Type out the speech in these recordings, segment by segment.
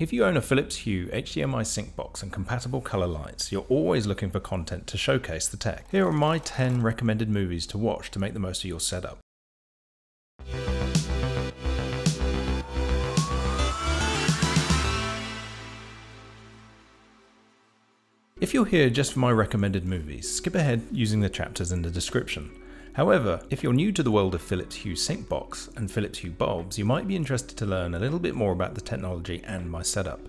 If you own a Philips Hue HDMI sync box and compatible colour lights, you're always looking for content to showcase the tech. Here are my 10 recommended movies to watch to make the most of your setup. If you're here just for my recommended movies, skip ahead using the chapters in the description. However, if you're new to the world of Philips Hue sync box and Philips Hue bulbs, you might be interested to learn a little bit more about the technology and my setup.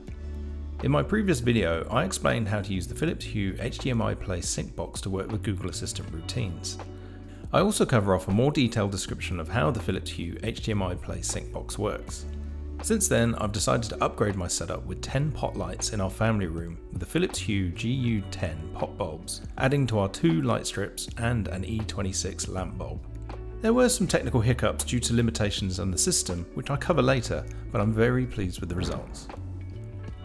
In my previous video, I explained how to use the Philips Hue HDMI Play sync box to work with Google Assistant routines. I also cover off a more detailed description of how the Philips Hue HDMI Play sync box works. Since then, I've decided to upgrade my setup with 10 pot lights in our family room with the Philips Hue GU10 pot bulbs, adding to our 2 light strips and an E26 lamp bulb. There were some technical hiccups due to limitations on the system, which I cover later, but I'm very pleased with the results.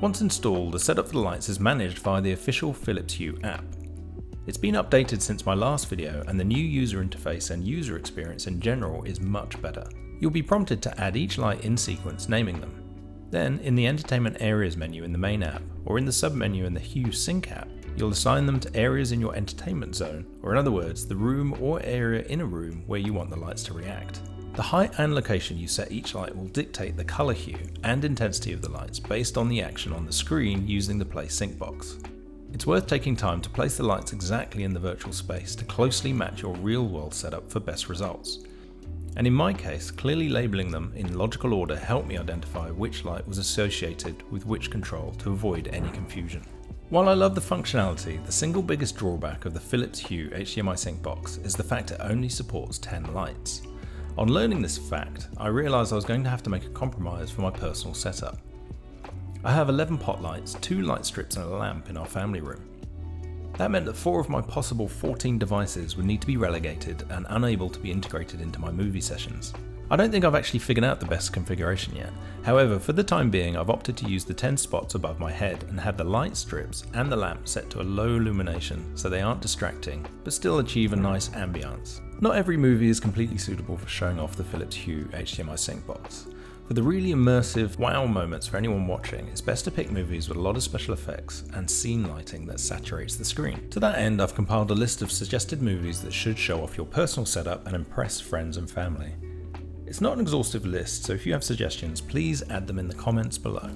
Once installed, the setup for the lights is managed via the official Philips Hue app. It's been updated since my last video, and the new user interface and user experience in general is much better. You'll be prompted to add each light in sequence, naming them. Then, in the Entertainment Areas menu in the main app, or in the sub-menu in the Hue Sync app, you'll assign them to areas in your entertainment zone, or in other words, the room or area in a room where you want the lights to react. The height and location you set each light will dictate the colour hue and intensity of the lights based on the action on the screen using the Play Sync box. It's worth taking time to place the lights exactly in the virtual space to closely match your real-world setup for best results. And in my case, clearly labelling them in logical order helped me identify which light was associated with which control to avoid any confusion. While I love the functionality, the single biggest drawback of the Philips Hue HDMI sync box is the fact it only supports 10 lights. On learning this fact, I realised I was going to have to make a compromise for my personal setup. I have 11 pot lights, 2 light strips and a lamp in our family room. That meant that 4 of my possible 14 devices would need to be relegated and unable to be integrated into my movie sessions. I don't think I've actually figured out the best configuration yet. However, for the time being, I've opted to use the 10 spots above my head and have the light strips and the lamp set to a low illumination so they aren't distracting, but still achieve a nice ambience. Not every movie is completely suitable for showing off the Philips Hue HDMI sync box. For the really immersive wow moments for anyone watching, it's best to pick movies with a lot of special effects and scene lighting that saturates the screen. To that end, I've compiled a list of suggested movies that should show off your personal setup and impress friends and family. It's not an exhaustive list, so if you have suggestions, please add them in the comments below.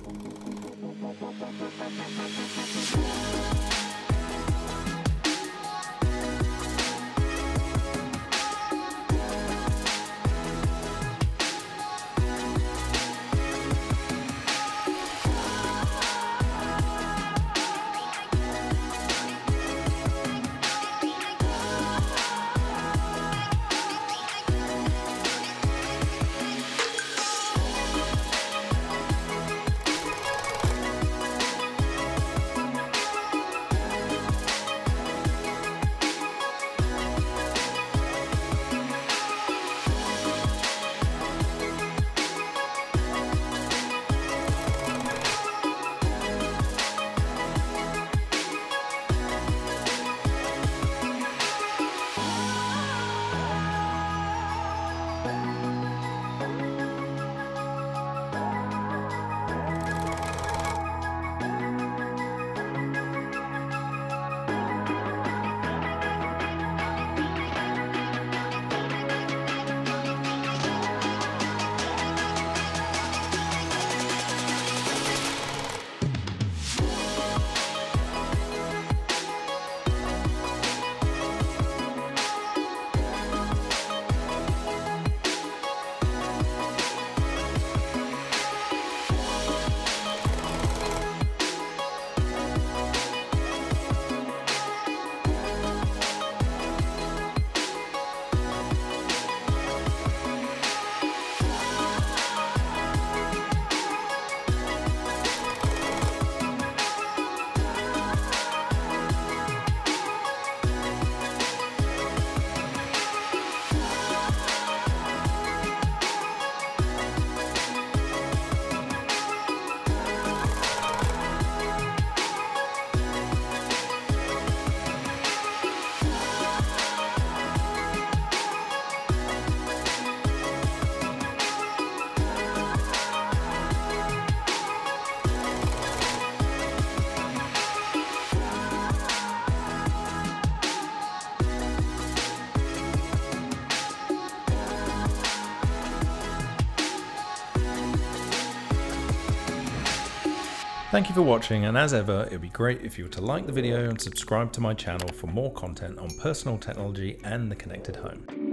Thank you for watching, and as ever, it would be great if you were to like the video and subscribe to my channel for more content on personal technology and the connected home.